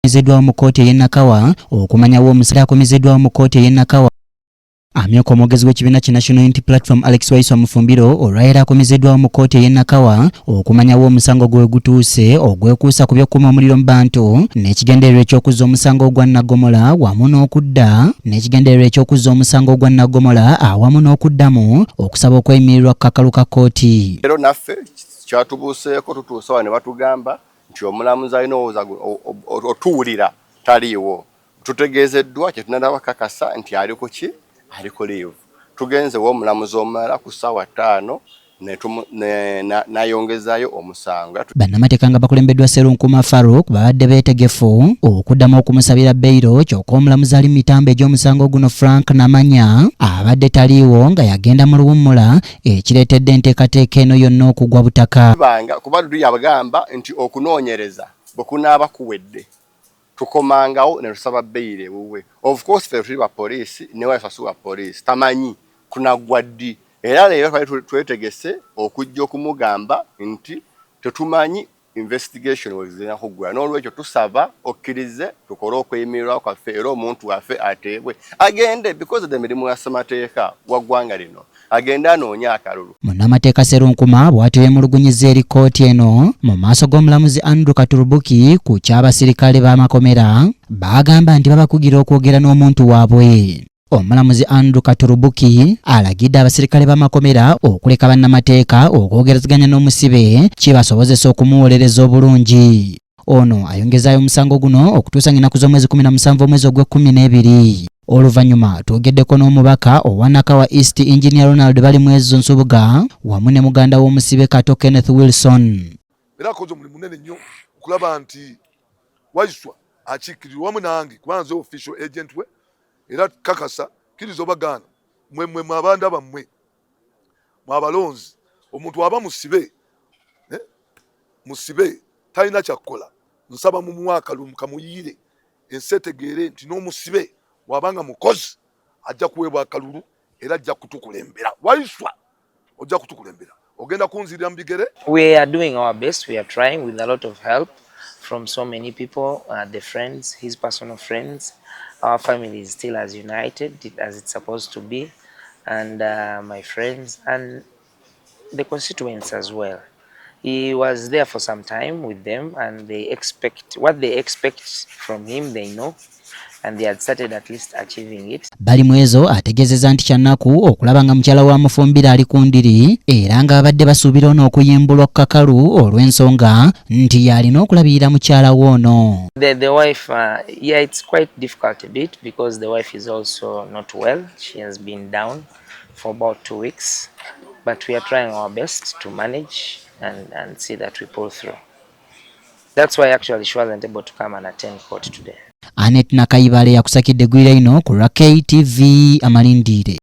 akomezeddwawo mu kkooti y'e Nakawa okumanyawo omusala akomezeddwawo mu kkooti y'e Nakawa. Amyuka omwogezi w'ekibiina ki National Unity Platform Alex Mufumbiro olwayira akomezeddwawo mu kkooti y'e Nakawa okumanyawo omusango gwe gutuuse ogwekuusa ku by'okukuma omuliro mu bantu n'ekigendererwa eky'okuzza omusango ogwa Nnagomola wamu n'okudda n'ekigendererwa eky'okuzza omusango ogwa Nnagomola awamu n'okuddamu okusaba okweyimirirwa ku kakalu ka kkooti. Leero naffe kyatubuuseeko tutuuse wano ne batugamba nti omulamuzi alina otuwulira taliiwo. Tutegeezeddwa kye tunabakakasa nti aliko ki? Aliko leave. Tugenze omulamuzi omulala ku ssaawa 5 n'ayongezayo omusango. Bannamateeka nga bakulembeddwa Sserunkuma Farouk babadde beetegefu okuddamu okumusabira beyiro kyokka omulamuzi ali mu mitambo egy'omusango guno Frank Namanya abadde taliiwo nga yagenda mu luwummula ekireetedde enteekateeka eno yonna okugwa butaka. Kuba Luli yagamba nti okunoonyereza bwe kunaaba kuwedde tukomangawo ne tusaba beyiro ewuwe. Of course ffe tuli ba poliisi ne waffe wa poliisi tamanyi kunaggwa ddi. Era leero twetegese okujja okumugamba nti tetumanyi investigation wezina kuggwa. N'olwekyo tusaba okkirize tukole okweyimirirwa kwaffe era omuntu waffe ateebwe agende because the mirimu ya ssemateeka wa ggwanga lino agenda anoonya akalulu. Munnamateeka Sserunkuma bw'atyo yeemulugunyizza eri kkooti eno mu maaso g'omulamuzi Andrew Katurubuki ku ky'abasirikale b'amakomera baagamba nti babakugira okwogera n'omuntu waabwe. Omulamuzi Andrew Katurubuki alagidde abasirikale b'amakomera okuleka bannamateeka okwogerezeganya n'omusibe kibasobozesa okumuwolereza obulungi. Ono ayongezaayo omusango guno okutuusa ennaku z'omwezi 17 omwezi ogw'E12. Oluvannyuma twogeddeko n'omubaka owa Nakawa East Engineer Ronald bali mu ezo nsubuga wamu ne muganda w'omusibe Kato Kenneth Wilson. Era akoze omulimu munene nnyo okulaba nti Waiswa akiikirirwa wamu nange kubanga nze official agent we era kakasa kirizo bagana mwe abanda bammwe mwabalonzi omuntu aba musibe talina kyakola nsaba mu mwaka lumukamuyire ensetegeere nti n'omusibe wabanga mukozi ajja kuweebwa akalulu era ajja kutukulembera. Waiswa ojja kutukulembera ogenda kunzirira mu bigere. We are doing our best. We are trying with a lot of help from so many people, the friends, his personal friends. Our family is still as united as it's supposed to be, and my friends and the constituents as well. He was there for some time with them, and they expect what they expect from him, they know, and they had started at least achieving it. Bali mwezo ategezeza nti kyannaku okulaba nga mukyala wa Mufumbiro ali ku ndiri era nga babadde basuubira ono okuyimbulwa ku kakalu olw'ensonga nti yalina okulabirira mukyala woono. The wife, yeah, it's quite difficult a bit because the wife is also not well. She has been down for about 2 weeks, but we are trying our best to manage and see that we pull through. That's why actually she wasn't able to come and attend court today. Anet Nakayibale yakusakidde gwira ino ku KTV Amalindire.